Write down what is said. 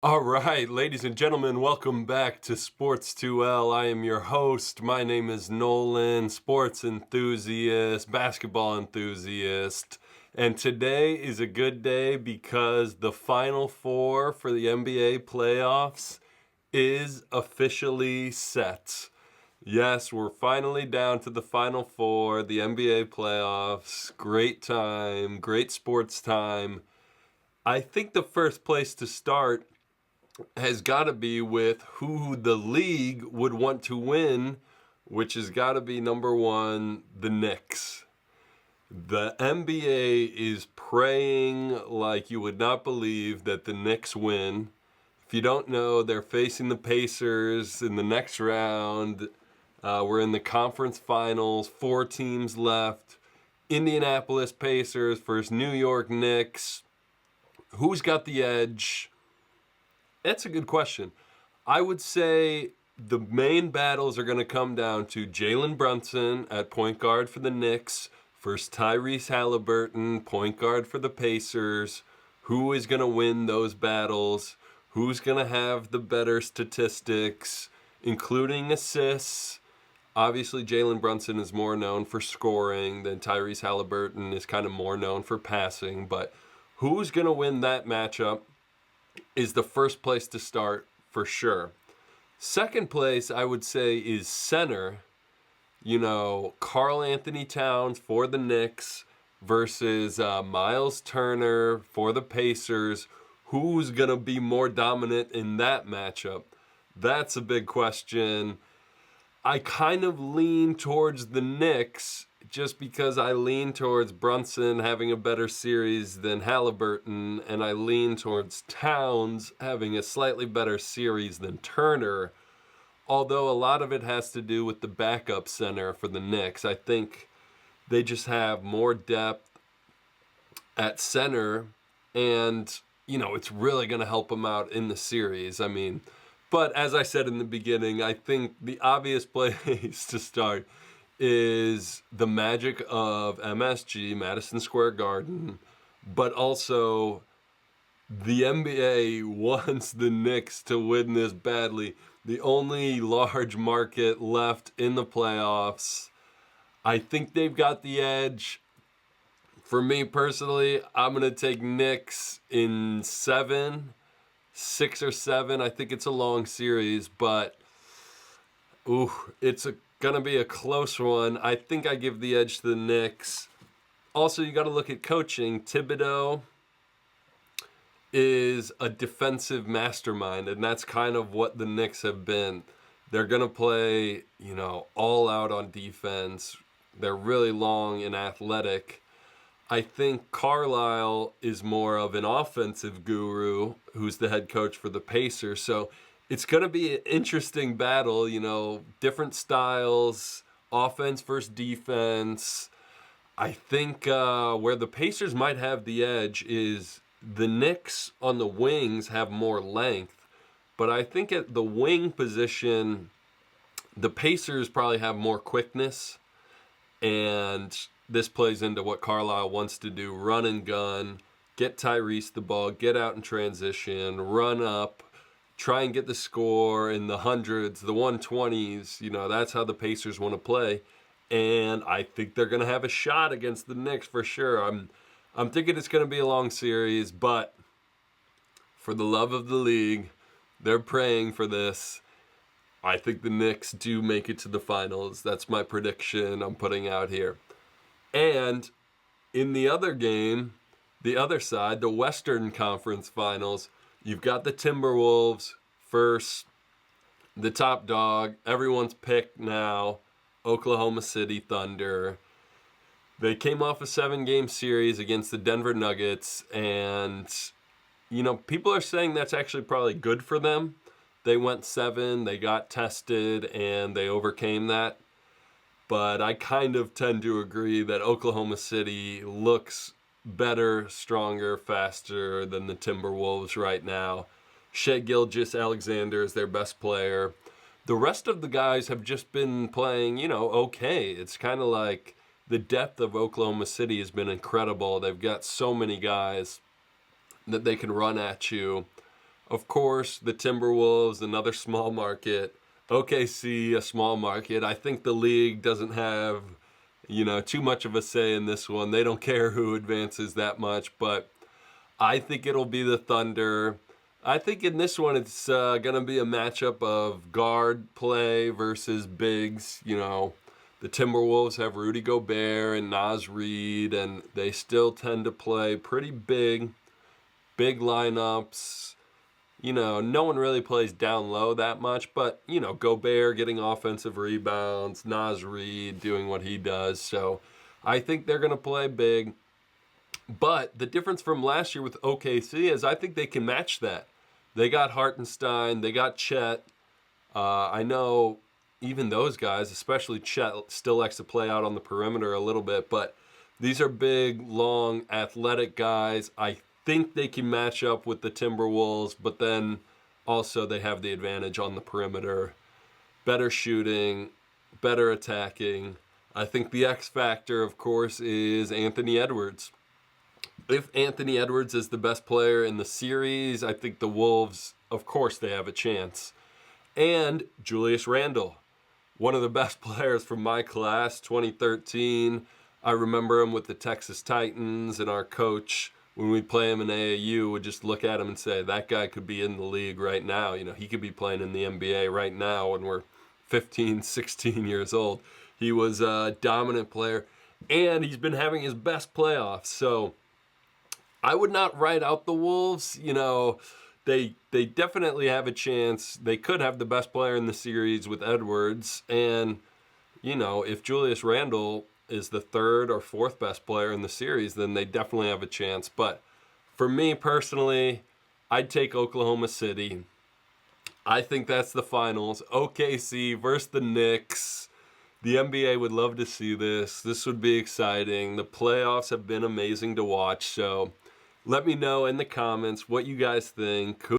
All right, ladies and gentlemen, welcome back to Sports 2L. I am your host. My name is Nolan, sports enthusiast, basketball enthusiast. And today is a good day because the Final Four for the NBA playoffs is officially set. Yes, we're finally down to the Final Four, the NBA playoffs. Great time, great sports time. I think the first place to start has got to be with who the league would want to win, which has got to be number one, the Knicks. The NBA is praying like you would not believe that the Knicks win. If you don't know, they're facing the Pacers in the next round. We're in the conference finals, 4 teams left. Indianapolis Pacers versus New York Knicks. Who's got the edge? That's a good question. I would say the main battles are going to come down to Jalen Brunson at point guard for the Knicks versus Tyrese Halliburton, point guard for the Pacers. Who is going to win those battles? Who's going to have the better statistics, including assists? Obviously, Jalen Brunson is more known for scoring than Tyrese Halliburton is kind of more known for passing. But who's going to win that matchup is the first place to start for sure. Second place, I would say, is center. Karl Anthony Towns for the Knicks versus Miles Turner for the Pacers. Who's going to be more dominant in that matchup? That's a big question. I kind of lean towards the Knicks just because I lean towards Brunson having a better series than Halliburton, and I lean towards Towns having a slightly better series than Turner. Although a lot of it has to do with the backup center for the Knicks. I think they just have more depth at center, and it's really going to help them out in the series. But as I said in the beginning, I think the obvious place to start is the magic of MSG, Madison Square Garden, but also the NBA wants the Knicks to win this badly. The only large market left in the playoffs. I think they've got the edge. For me personally, I'm going to take Knicks in 7, 6 or 7. I think it's a long series, but it's gonna be a close one. I think I give the edge to the Knicks. Also, you got to look at coaching. Thibodeau is a defensive mastermind, and that's kind of what the Knicks have been. They're gonna play, all out on defense. They're really long and athletic. I think Carlisle is more of an offensive guru who's the head coach for the Pacers. So it's going to be an interesting battle, different styles, offense versus defense. I think where the Pacers might have the edge is the Knicks on the wings have more length. But I think at the wing position, the Pacers probably have more quickness. And this plays into what Carlisle wants to do: run and gun, get Tyrese the ball, get out in transition, run up, try and get the score in the hundreds, the 120s. That's how the Pacers want to play. And I think they're going to have a shot against the Knicks for sure. I'm thinking it's going to be a long series, but for the love of the league, they're praying for this. I think the Knicks do make it to the finals. That's my prediction I'm putting out here. And in the other game, the other side, the Western Conference Finals, you've got the Timberwolves first, the top dog. Everyone's picked now, Oklahoma City Thunder. They came off a 7-game series against the Denver Nuggets, and, people are saying that's actually probably good for them. They went 7, they got tested, and they overcame that. But I kind of tend to agree that Oklahoma City looks better, stronger, faster than the Timberwolves right now. Shai Gilgeous-Alexander is their best player. The rest of the guys have just been playing, okay. It's kind of like the depth of Oklahoma City has been incredible. They've got so many guys that they can run at you. Of course, the Timberwolves, another small market. OKC, a small market. I think the league doesn't have, too much of a say in this one. They don't care who advances that much, but I think it'll be the Thunder. I think in this one it's going to be a matchup of guard play versus bigs. The Timberwolves have Rudy Gobert and Naz Reid, and they still tend to play pretty big lineups. No one really plays down low that much, but, Gobert getting offensive rebounds, Naz Reid doing what he does. So I think they're going to play big. But the difference from last year with OKC is I think they can match that. They got Hartenstein, they got Chet. I know even those guys, especially Chet, still likes to play out on the perimeter a little bit, but these are big, long, athletic guys. I think they can match up with the Timberwolves, but then also they have the advantage on the perimeter. Better shooting, better attacking. I think the X factor, of course, is Anthony Edwards. If Anthony Edwards is the best player in the series, I think the Wolves, of course, they have a chance. And Julius Randle, one of the best players from my class, 2013. I remember him with the Texas Titans, and our coach, when we play him in AAU, would just look at him and say, that guy could be in the league right now. He could be playing in the NBA right now when we're 15, 16 years old. He was a dominant player, and he's been having his best playoffs. So I would not write out the Wolves. They definitely have a chance. They could have the best player in the series with Edwards. And, if Julius Randle is the third or fourth best player in the series, then they definitely have a chance. But for me personally, I'd take Oklahoma City. I think that's the finals. OKC versus the Knicks. The NBA would love to see this. This would be exciting. The playoffs have been amazing to watch. So let me know in the comments what you guys think.